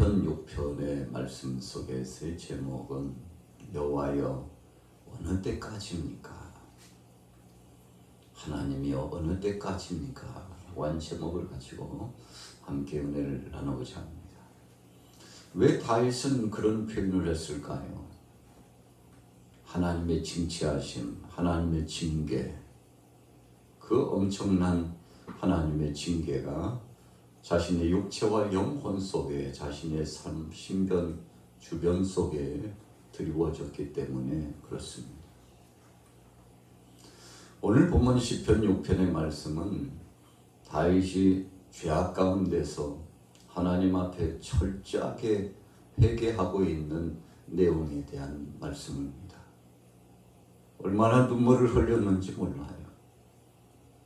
시편 6편의 말씀 속에서의 제목은 여호와여 어느 때까지입니까? 하나님이여 어느 때까지입니까? 라고 제목을 가지고 함께 은혜를 나누고자 합니다. 왜 다윗은 그런 표현을 했을까요? 하나님의 징치하심, 하나님의 징계, 그 엄청난 하나님의 징계가 자신의 육체와 영혼 속에, 자신의 삶, 신변, 주변 속에 드리워졌기 때문에 그렇습니다. 오늘 본문 시편 6편의 말씀은 다윗이 죄악 가운데서 하나님 앞에 철저하게 회개하고 있는 내용에 대한 말씀입니다. 얼마나 눈물을 흘렸는지 몰라요.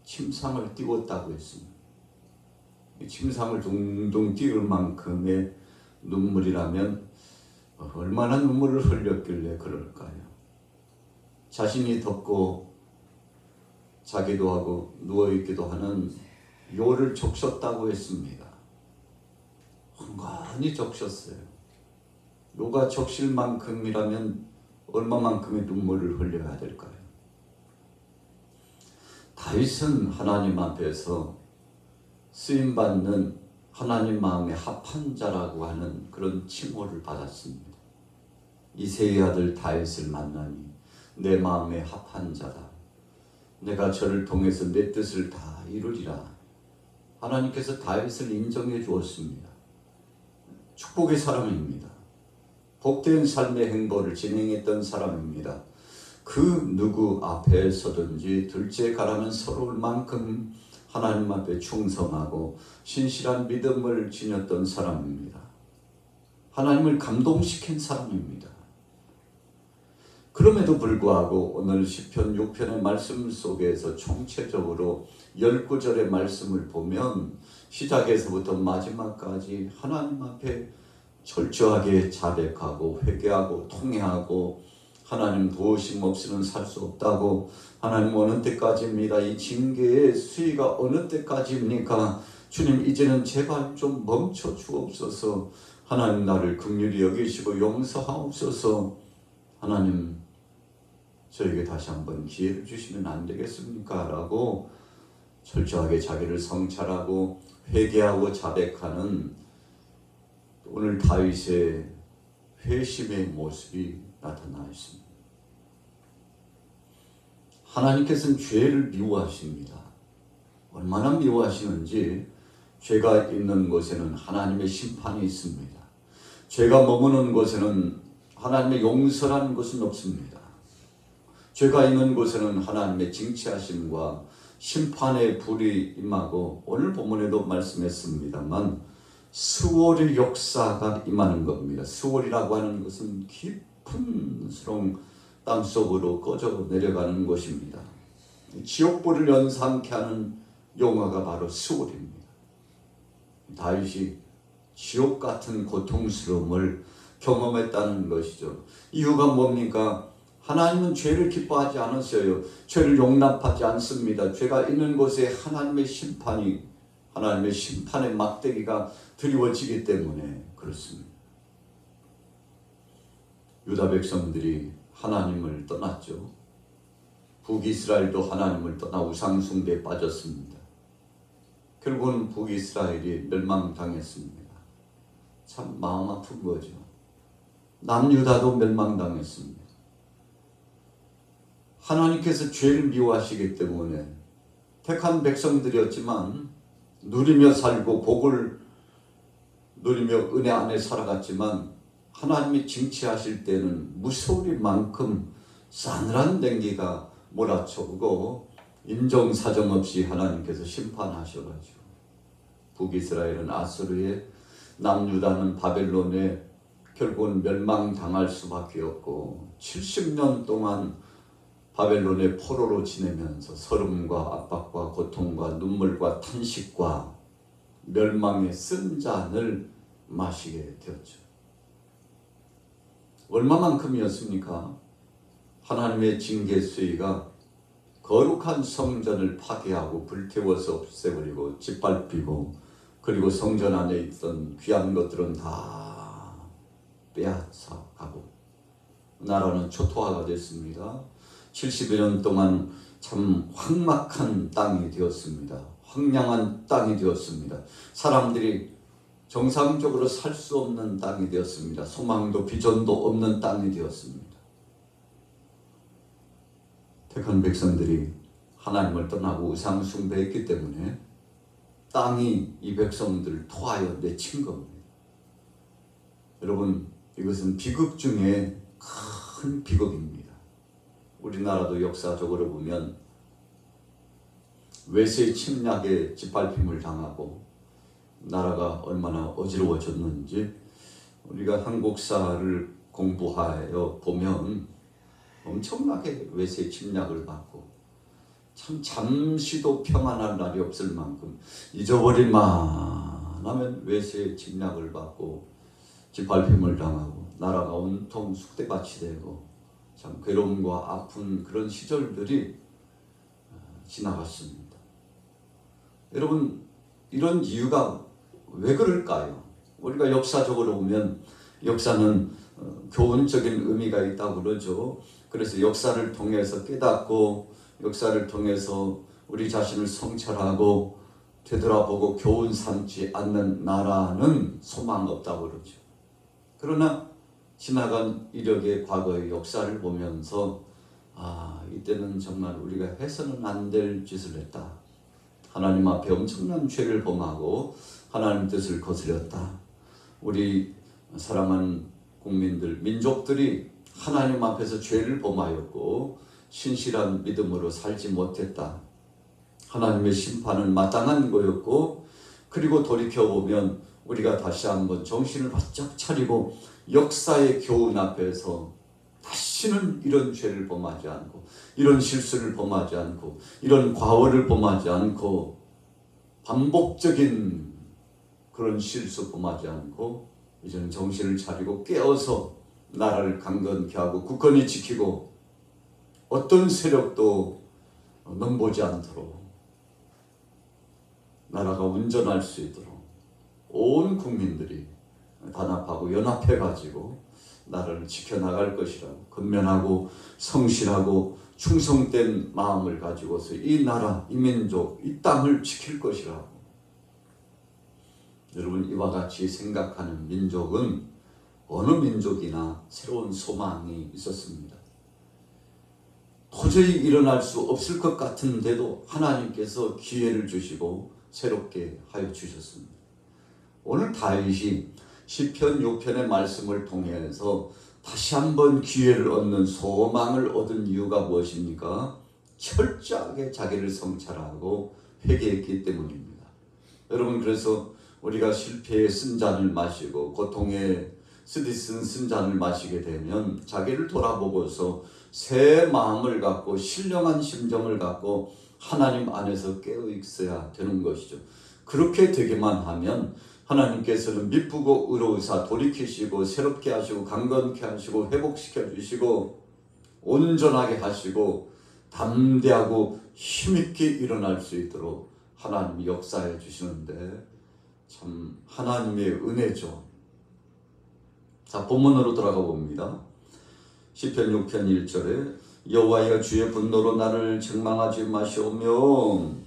침상을 띄웠다고 했습니다. 침상을 둥둥 띄울 만큼의 눈물이라면 얼마나 눈물을 흘렸길래 그럴까요? 자신이 덥고 자기도 하고 누워있기도 하는 요를 적셨다고 했습니다. 헝건히 적셨어요. 요가 적실 만큼이라면 얼마만큼의 눈물을 흘려야 될까요? 다윗은 하나님 앞에서 쓰임받는 하나님 마음에 합한 자라고 하는 그런 칭호를 받았습니다. 이새의 아들 다윗을 만나니 내 마음에 합한 자다. 내가 저를 통해서 내 뜻을 다 이루리라. 하나님께서 다윗을 인정해 주었습니다. 축복의 사람입니다. 복된 삶의 행보를 진행했던 사람입니다. 그 누구 앞에서든지 둘째 가라면 서러울 만큼 하나님 앞에 충성하고 신실한 믿음을 지녔던 사람입니다. 하나님을 감동시킨 사람입니다. 그럼에도 불구하고 오늘 시편 6편의 말씀 속에서 총체적으로 19절의 말씀을 보면 시작에서부터 마지막까지 하나님 앞에 철저하게 자백하고 회개하고 통회하고 하나님 도우심 없이는 살 수 없다고, 하나님 어느 때까지입니다. 이 징계의 수위가 어느 때까지입니까? 주님 이제는 제발 좀 멈춰 주옵소서. 하나님 나를 긍휼히 여기시고 용서하옵소서. 하나님 저에게 다시 한번 기회를 주시면 안 되겠습니까? 라고 철저하게 자기를 성찰하고 회개하고 자백하는 오늘 다윗의 회심의 모습이 나타나 있습니다. 하나님께서는 죄를 미워하십니다. 얼마나 미워하시는지, 죄가 있는 곳에는 하나님의 심판이 있습니다. 죄가 머무는 곳에는 하나님의 용서라는 것은 없습니다. 죄가 있는 곳에는 하나님의 징치하심과 심판의 불이 임하고, 오늘 본문에도 말씀했습니다만 수월의 역사가 임하는 겁니다. 수월이라고 하는 것은 깊은 수렁 땅속으로 꺼져 내려가는 곳입니다. 지옥불을 연상케 하는 용어가 바로 수월입니다. 다윗이 지옥 같은 고통스러움을 경험했다는 것이죠. 이유가 뭡니까? 하나님은 죄를 기뻐하지 않으셔요. 죄를 용납하지 않습니다. 죄가 있는 곳에 하나님의 심판의 막대기가 드리워지기 때문에 그렇습니다. 유다 백성들이 하나님을 떠났죠. 북이스라엘도 하나님을 떠나 우상숭배에 빠졌습니다. 결국은 북이스라엘이 멸망당했습니다. 참 마음 아픈 거죠. 남유다도 멸망당했습니다. 하나님께서 죄를 미워하시기 때문에 택한 백성들이었지만 누리며 살고 복을 누리며 은혜 안에 살아갔지만 하나님이 징치하실 때는 무서울만큼 싸늘한 냉기가 몰아쳐오고 인정사정 없이 하나님께서 심판하셔가지고 북이스라엘은 아수르에, 남유다는 바벨론에 결국은 멸망당할 수밖에 없고 70년 동안 바벨론의 포로로 지내면서 서름과 압박과 고통과 눈물과 탄식과 멸망의 쓴 잔을 마시게 되었죠. 얼마만큼이었습니까? 하나님의 징계 수위가 거룩한 성전을 파괴하고 불태워서 없애버리고 짓밟히고, 그리고 성전 안에 있던 귀한 것들은 다 빼앗아 가고 나라는 초토화가 됐습니다. 70여 년 동안 참 황막한 땅이 되었습니다. 황량한 땅이 되었습니다. 사람들이 정상적으로 살 수 없는 땅이 되었습니다. 소망도 비전도 없는 땅이 되었습니다. 택한 백성들이 하나님을 떠나고 우상 숭배했기 때문에 땅이 이 백성들을 토하여 내친 겁니다. 여러분, 이것은 비극 중에 큰 비극입니다. 우리나라도 역사적으로 보면 외세 침략에 짓밟힘을 당하고 나라가 얼마나 어지러워졌는지 우리가 한국사를 공부하여 보면 엄청나게 외세 침략을 받고 참 잠시도 평안한 날이 없을 만큼 잊어버릴 만하면 외세 침략을 받고 짓밟힘을 당하고 나라가 온통 쑥대밭이 되고 참 괴로움과 아픈 그런 시절들이 지나갔습니다. 여러분, 이런 이유가 왜 그럴까요? 우리가 역사적으로 보면 역사는 교훈적인 의미가 있다고 그러죠. 그래서 역사를 통해서 깨닫고 역사를 통해서 우리 자신을 성찰하고 되돌아보고 교훈 삼지 않는 나라는 소망 없다고 그러죠. 그러나 지나간 이력의 과거의 역사를 보면서 이때는 정말 우리가 해서는 안 될 짓을 했다. 하나님 앞에 엄청난 죄를 범하고 하나님 뜻을 거스렸다. 우리 사랑하는 국민들, 민족들이 하나님 앞에서 죄를 범하였고 신실한 믿음으로 살지 못했다. 하나님의 심판은 마땅한 거였고, 그리고 돌이켜보면 우리가 다시 한번 정신을 바짝 차리고 역사의 교훈 앞에서 다시는 이런 죄를 범하지 않고 이런 실수를 범하지 않고 이런 과오를 범하지 않고 반복적인 그런 실수 범하지 않고 이제는 정신을 차리고 깨어서 나라를 강건케 하고 굳건히 지키고 어떤 세력도 넘보지 않도록 나라가 운전할 수 있도록 온 국민들이 단합하고 연합해가지고 나라를 지켜나갈 것이라고 근면하고 성실하고 충성된 마음을 가지고서 이 나라, 이 민족, 이 땅을 지킬 것이라고. 여러분, 이와 같이 생각하는 민족은 어느 민족이나 새로운 소망이 있었습니다. 도저히 일어날 수 없을 것 같은데도 하나님께서 기회를 주시고 새롭게 하여 주셨습니다. 오늘 다윗이 시편 6편의 말씀을 통해서 다시 한번 기회를 얻는 소망을 얻은 이유가 무엇입니까? 철저하게 자기를 성찰하고 회개했기 때문입니다. 여러분, 그래서 우리가 실패의 쓴 잔을 마시고 고통의 쓰디쓴 쓴 잔을 마시게 되면 자기를 돌아보고서 새 마음을 갖고 신령한 심정을 갖고 하나님 안에서 깨어 있어야 되는 것이죠. 그렇게 되기만 하면 하나님께서는 미쁘고 의로우사 돌이키시고 새롭게 하시고 강건케 하시고 회복시켜 주시고 온전하게 하시고 담대하고 힘있게 일어날 수 있도록 하나님이 역사해 주시는데 참 하나님의 은혜죠. 자, 본문으로 돌아가 봅니다. 시편 6편 1절에 여호와여 주의 분노로 나를 책망하지 마시오며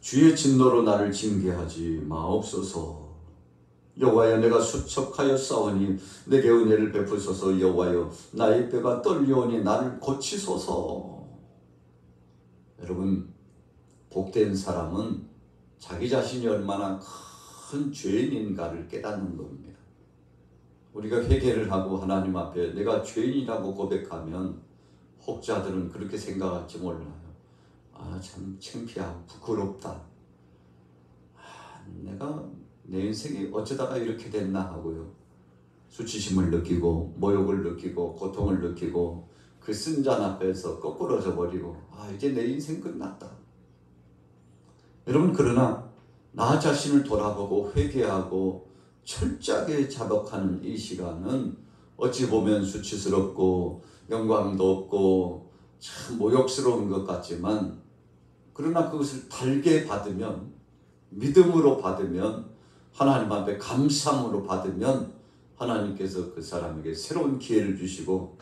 주의 진노로 나를 징계하지 마옵소서. 여호와여 내가 수척하여 싸우니 내게 은혜를 베푸소서. 여호와여 나의 뼈가 떨려오니 나를 고치소서. 여러분, 복된 사람은 자기 자신이 얼마나 큰 죄인인가를 깨닫는 겁니다. 우리가 회개를 하고 하나님 앞에 내가 죄인이라고 고백하면 혹자들은 그렇게 생각할지 몰라요. 참 창피하고 부끄럽다. 내가 내 인생이 어쩌다가 이렇게 됐나 하고요. 수치심을 느끼고 모욕을 느끼고 고통을 느끼고 그 쓴 잔 앞에서 거꾸러져 버리고 이제 내 인생 끝났다. 여러분, 그러나 나 자신을 돌아보고 회개하고 철저하게 자복하는 이 시간은 어찌 보면 수치스럽고 영광도 없고 참 모욕스러운 것 같지만, 그러나 그것을 달게 받으면, 믿음으로 받으면, 하나님 앞에 감사함으로 받으면 하나님께서 그 사람에게 새로운 기회를 주시고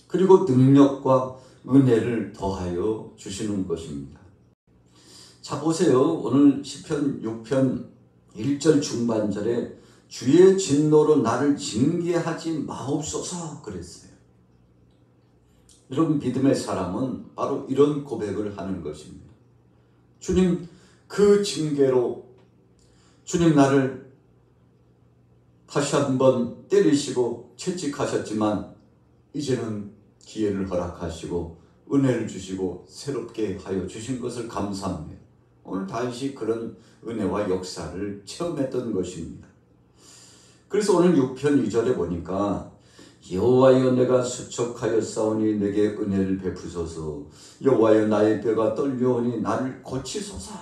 그리고 능력과 은혜를 더하여 주시는 것입니다. 자 보세요. 오늘 시편 6편 1절 중반절에 주의 진노로 나를 징계하지 마옵소서 그랬어요. 여러분 믿음의 사람은 바로 이런 고백을 하는 것입니다. 주님 그 징계로 주님 나를 다시 한번 때리시고 채찍하셨지만 이제는 기회를 허락하시고 은혜를 주시고 새롭게 하여 주신 것을 감사합니다. 오늘 다윗이 그런 은혜와 역사를 체험했던 것입니다. 그래서 오늘 6편 2절에 보니까 여호와여 내가 수척하였사오니 내게 은혜를 베푸소서 여호와여 나의 뼈가 떨려오니 나를 고치소서.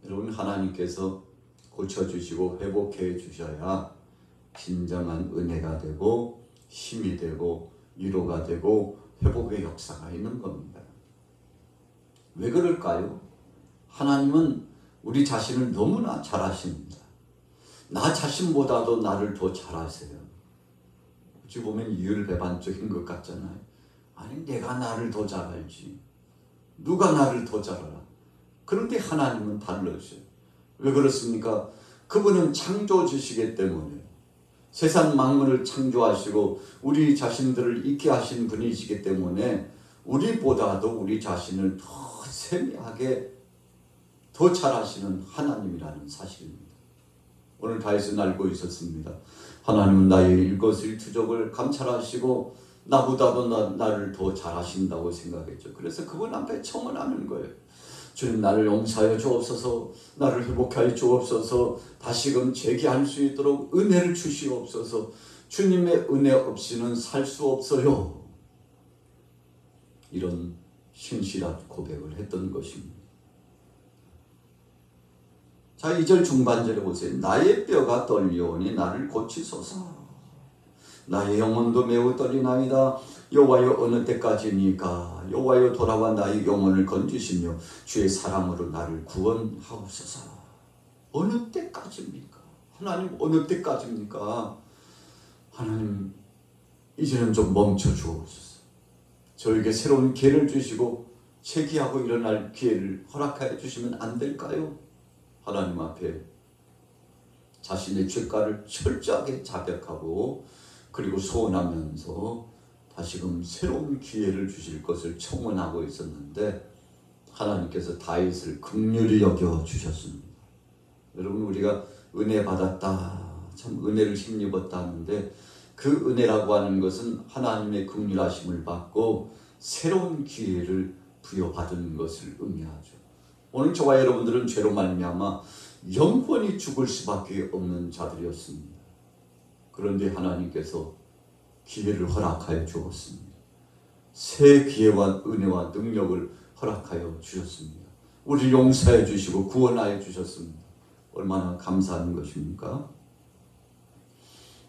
여러분 하나님께서 고쳐주시고 회복해 주셔야 진정한 은혜가 되고 힘이 되고 위로가 되고 회복의 역사가 있는 겁니다. 왜 그럴까요? 하나님은 우리 자신을 너무나 잘 아십니다. 나 자신보다도 나를 더 잘 아세요. 어찌 보면 이율배반적인 것 같잖아요. 아니 내가 나를 더 잘 알지. 누가 나를 더 잘 알아. 그런데 하나님은 달라져요. 왜 그렇습니까? 그분은 창조주시기 때문에 세상 만물을 창조하시고 우리 자신들을 있게 하신 분이시기 때문에 우리보다도 우리 자신을 더 세밀하게 더 잘 아시는 하나님이라는 사실입니다. 오늘 다윗은 알고 있었습니다. 하나님은 나의 일거수일투족을 감찰하시고 나보다도 나를 더 잘 아신다고 생각했죠. 그래서 그분 앞에 청원하는 거예요. 주님 나를 용서하여 주옵소서. 나를 회복하여 주옵소서. 다시금 재기할 수 있도록 은혜를 주시옵소서. 주님의 은혜 없이는 살 수 없어요. 이런 신실한 고백을 했던 것입니다. 자 2절 중반절에 보세요. 나의 뼈가 떨려오니 나를 고치소서. 나의 영혼도 매우 떨리나이다. 여호와여 어느 때까지니까. 여호와여 돌아와 나의 영혼을 건지시며 주의 사랑으로 나를 구원하옵소서. 어느 때까지입니까? 하나님 어느 때까지입니까? 하나님 이제는 좀 멈춰 주옵소서. 저에게 새로운 기회를 주시고 회개하고 일어날 기회를 허락하여 주시면 안 될까요? 하나님 앞에 자신의 죄가를 철저하게 자백하고 그리고 소원하면서 다시금 새로운 기회를 주실 것을 청원하고 있었는데 하나님께서 다윗을 긍휼히 여겨 주셨습니다. 여러분 우리가 은혜 받았다, 참 은혜를 힘입었다 하는데 그 은혜라고 하는 것은 하나님의 긍휼하심을 받고 새로운 기회를 부여받은 것을 의미하죠. 오늘 저와 여러분들은 죄로 말미암아 영원히 죽을 수밖에 없는 자들이었습니다. 그런데 하나님께서 기회를 허락하여 주었습니다. 새 기회와 은혜와 능력을 허락하여 주셨습니다. 우리를 용서해 주시고 구원하여 주셨습니다. 얼마나 감사한 것입니까?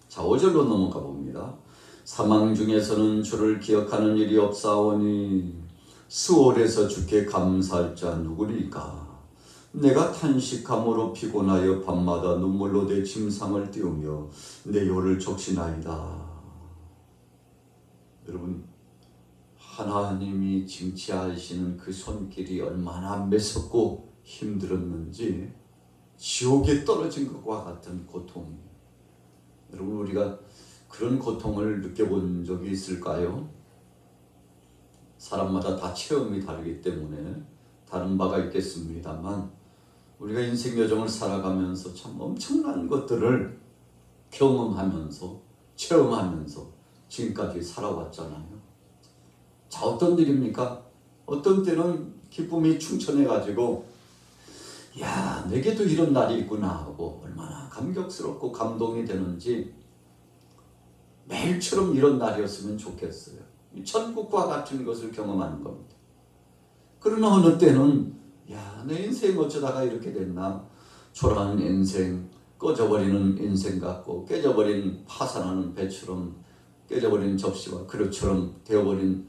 자 5절로 넘어가 봅니다. 사망 중에서는 주를 기억하는 일이 없사오니 수월에서 주께 감사할 자 누구리까? 내가 탄식함으로 피곤하여 밤마다 눈물로 내 침상을 띄우며 내 혀를 적시나이다. 여러분 하나님이 징치하시는 그 손길이 얼마나 매섭고 힘들었는지 지옥에 떨어진 것과 같은 고통이에요. 여러분 우리가 그런 고통을 느껴본 적이 있을까요? 사람마다 다 체험이 다르기 때문에 다른 바가 있겠습니다만 우리가 인생 여정을 살아가면서 참 엄청난 것들을 경험하면서 체험하면서 지금까지 살아왔잖아요. 자 어떤 일입니까? 어떤 때는 기쁨이 충천해가지고 야 내게도 이런 날이 있구나 하고 얼마나 감격스럽고 감동이 되는지 매일처럼 이런 날이었으면 좋겠어요. 천국과 같은 것을 경험하는 겁니다. 그러나 어느 때는 야, 내 인생 어쩌다가 이렇게 됐나? 초라한 인생, 꺼져버리는 인생 같고 깨져버린 파산하는 배처럼 깨져버린 접시와 그릇처럼 되어버린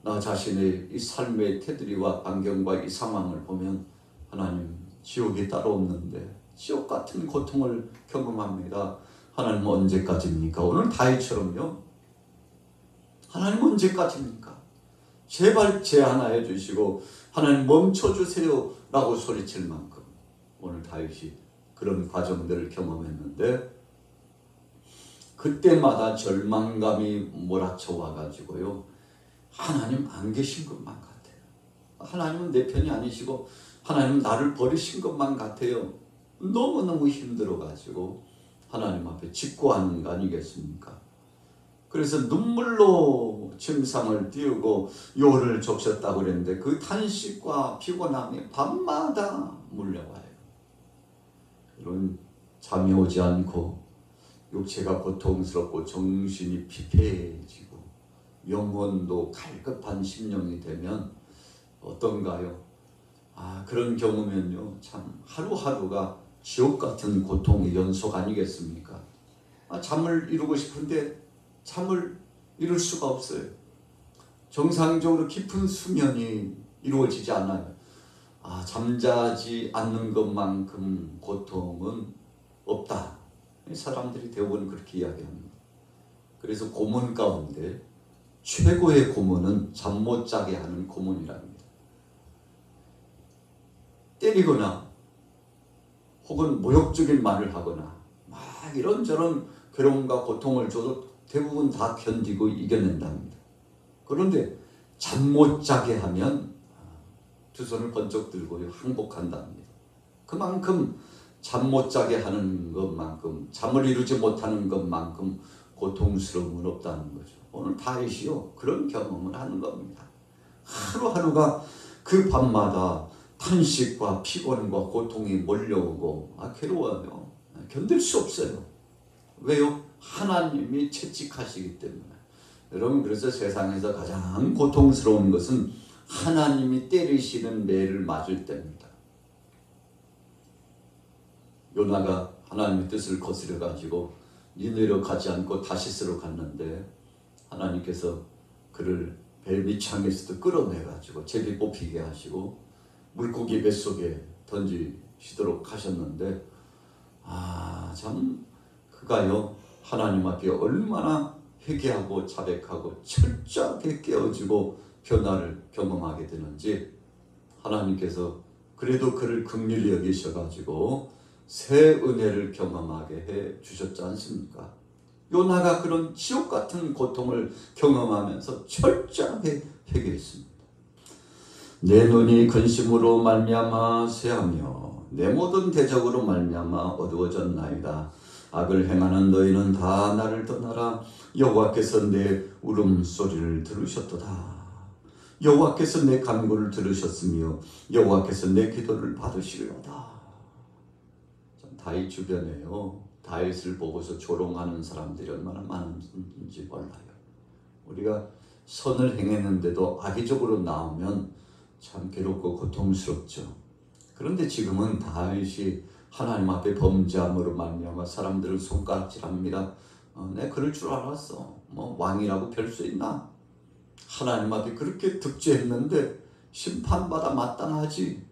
나 자신의 이 삶의 테두리와 반경과 이 상황을 보면 하나님 지옥이 따로 없는데 지옥 같은 고통을 경험합니다. 하나님 언제까지입니까? 오늘 다윗처럼요. 하나님 언제까지입니까? 제발 제한하여 주시고 하나님 멈춰주세요 라고 소리칠 만큼 오늘 다윗이 그런 과정들을 경험했는데 그때마다 절망감이 몰아쳐 와가지고요. 하나님 안 계신 것만 같아요. 하나님은 내 편이 아니시고 하나님은 나를 버리신 것만 같아요. 너무너무 힘들어가지고 하나님 앞에 직고하는 거 아니겠습니까? 그래서 눈물로 침상을 띄우고 요를 적셨다고 그랬는데 그 탄식과 피곤함이 밤마다 물려와요. 이런 잠이 오지 않고 육체가 고통스럽고 정신이 피폐해지고 영혼도 갈급한 심령이 되면 어떤가요? 그런 경우면요, 참 하루하루가 지옥 같은 고통의 연속 아니겠습니까? 잠을 이루고 싶은데 잠을 이룰 수가 없어요. 정상적으로 깊은 수면이 이루어지지 않아요. 잠자지 않는 것만큼 고통은 없다. 사람들이 대부분 그렇게 이야기합니다. 그래서 고문 가운데 최고의 고문은 잠 못 자게 하는 고문이랍니다. 때리거나 혹은 모욕적인 말을 하거나 막 이런저런 괴로움과 고통을 줘도 대부분 다 견디고 이겨낸답니다. 그런데 잠 못 자게 하면 두 손을 번쩍 들고 항복한답니다. 그만큼 잠 못 자게 하는 것만큼, 잠을 이루지 못하는 것만큼 고통스러움은 없다는 거죠. 오늘 다윗이요, 그런 경험을 하는 겁니다. 하루하루가 그 밤마다 탄식과 피곤과 고통이 몰려오고 괴로워요. 견딜 수 없어요. 왜요? 하나님이 채찍하시기 때문에. 여러분, 그래서 세상에서 가장 고통스러운 것은 하나님이 때리시는 매를 맞을 때입니다. 요나가 하나님의 뜻을 거스려 가지고 니느웨로 가지 않고 다시스로 갔는데 하나님께서 그를 배 밑창에서도 끌어내 가지고 제비 뽑히게 하시고 물고기 뱃속에 던지시도록 하셨는데 참 그가요 하나님 앞에 얼마나 회개하고 자백하고 철저하게 깨어지고 변화를 경험하게 되는지 하나님께서 그래도 그를 긍휼히 여기셔가지고 새 은혜를 경험하게 해 주셨지 않습니까? 요나가 그런 지옥 같은 고통을 경험하면서 철저하게 회개했습니다. 내 눈이 근심으로 말미암아 쇠하며 내 모든 대적으로 말미암아 어두워졌나이다. 악을 행하는 너희는 다 나를 떠나라. 여호와께서 내 울음소리를 들으셨도다. 여호와께서 내 간구를 들으셨으며 여호와께서 내 기도를 받으시리로다. 다윗 주변에요, 다윗을 보고서 조롱하는 사람들이 얼마나 많은지 몰라요. 우리가 선을 행했는데도 악의적으로 나오면 참 괴롭고 고통스럽죠. 그런데 지금은 다윗이 하나님 앞에 범죄함으로 말미암아 사람들을 손가락질합니다. 내 그럴 줄 알았어. 왕이라고 별 수 있나? 하나님 앞에 그렇게 득죄했는데 심판받아 마땅하지.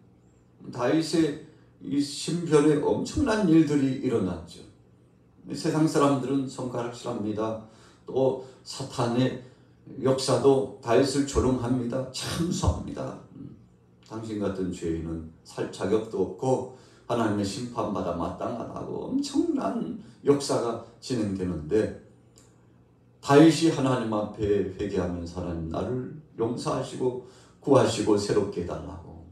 다윗의 이 신변에 엄청난 일들이 일어났죠. 세상 사람들은 손가락질합니다. 또 사탄의 역사도 다윗을 조롱합니다. 참소합니다. 당신 같은 죄인은 살 자격도 없고 하나님의 심판받아 마땅하다고 엄청난 역사가 진행되는데 다윗이 하나님 앞에 회개하면서 하나님 나를 용서하시고 구하시고 새롭게 해달라고.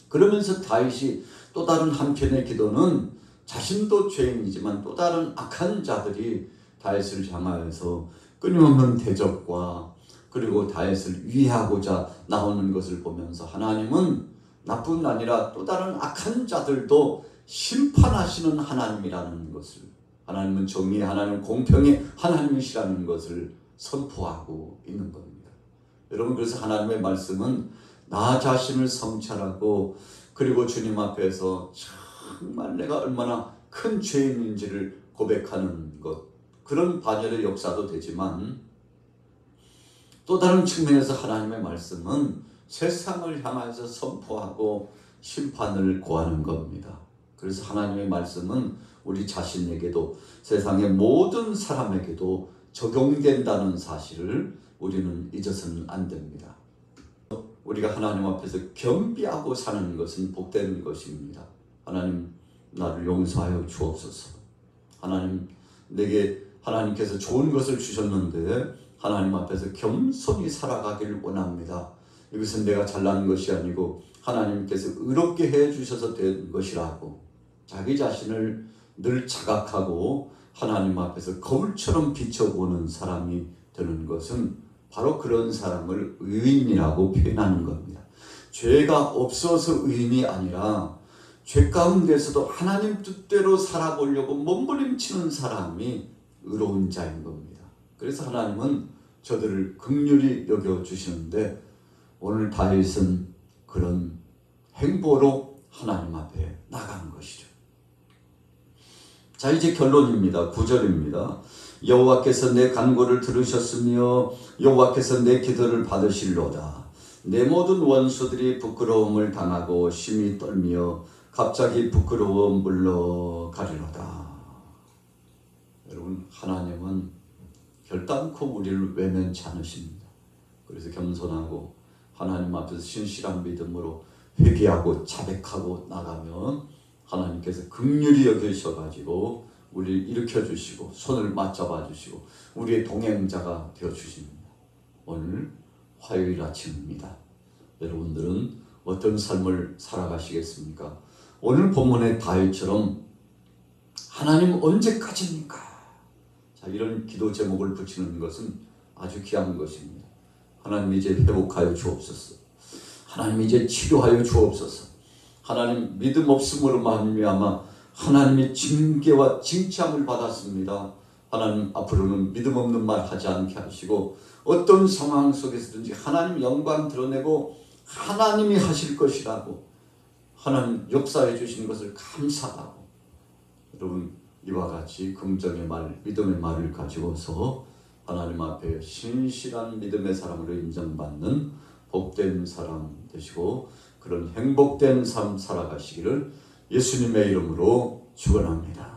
그러면서 다윗이 또 다른 한편의 기도는 자신도 죄인이지만 또 다른 악한 자들이 다윗을 향하여서 끊임없는 대적과 그리고 다윗을 위하고자 나오는 것을 보면서 하나님은 나뿐 아니라 또 다른 악한 자들도 심판하시는 하나님이라는 것을, 하나님은 정의의 하나님, 공평의 하나님이시라는 것을 선포하고 있는 겁니다. 여러분, 그래서 하나님의 말씀은 나 자신을 성찰하고 그리고 주님 앞에서 정말 내가 얼마나 큰 죄인인지를 고백하는 것, 그런 반열의 역사도 되지만 또 다른 측면에서 하나님의 말씀은 세상을 향해서 선포하고 심판을 고하는 겁니다. 그래서 하나님의 말씀은 우리 자신에게도 세상의 모든 사람에게도 적용된다는 사실을 우리는 잊어서는 안 됩니다. 우리가 하나님 앞에서 겸비하고 사는 것은 복된 것입니다. 하나님, 나를 용서하여 주옵소서. 하나님, 내게 하나님께서 좋은 것을 주셨는데 하나님 앞에서 겸손히 살아가기를 원합니다. 이것은 내가 잘난 것이 아니고 하나님께서 의롭게 해주셔서 된 것이라고 자기 자신을 늘 자각하고 하나님 앞에서 거울처럼 비춰보는 사람이 되는 것은 바로 그런 사람을 의인이라고 표현하는 겁니다. 죄가 없어서 의인이 아니라 죄 가운데서도 하나님 뜻대로 살아보려고 몸부림치는 사람이 의로운 자인 겁니다. 그래서 하나님은 저들을 긍휼히 여겨주시는데 오늘 다윗은 그런 행보로 하나님 앞에 나간 것이죠. 자, 이제 결론입니다. 9절입니다. 여호와께서 내 간구를 들으셨으며 여호와께서 내 기도를 받으실로다. 내 모든 원수들이 부끄러움을 당하고 심히 떨며 갑자기 부끄러워 물러가리로다. 여러분, 하나님은 결단코 우리를 외면치 않으십니다. 그래서 겸손하고 하나님 앞에서 신실한 믿음으로 회개하고 자백하고 나가면 하나님께서 긍휼히 여기셔가지고 우리를 일으켜주시고 손을 맞잡아 주시고 우리의 동행자가 되어주십니다. 오늘 화요일 아침입니다. 여러분들은 어떤 삶을 살아가시겠습니까? 오늘 본문의 다윗처럼 하나님 언제까지입니까? 자, 이런 기도 제목을 붙이는 것은 아주 귀한 것입니다. 하나님 이제 회복하여 주옵소서. 하나님 이제 치료하여 주옵소서. 하나님 믿음 없음으로 말미암아 하나님의 징계와 징참을 받았습니다. 하나님 앞으로는 믿음 없는 말 하지 않게 하시고 어떤 상황 속에서든지 하나님 영광 드러내고 하나님이 하실 것이라고 하나님 역사해 주신 것을 감사하고 여러분 이와 같이 긍정의 말, 믿음의 말을 가지고서 하나님 앞에 신실한 믿음의 사람으로 인정받는 복된 사람 되시고 그런 행복된 삶 살아가시기를 예수님의 이름으로 축원합니다.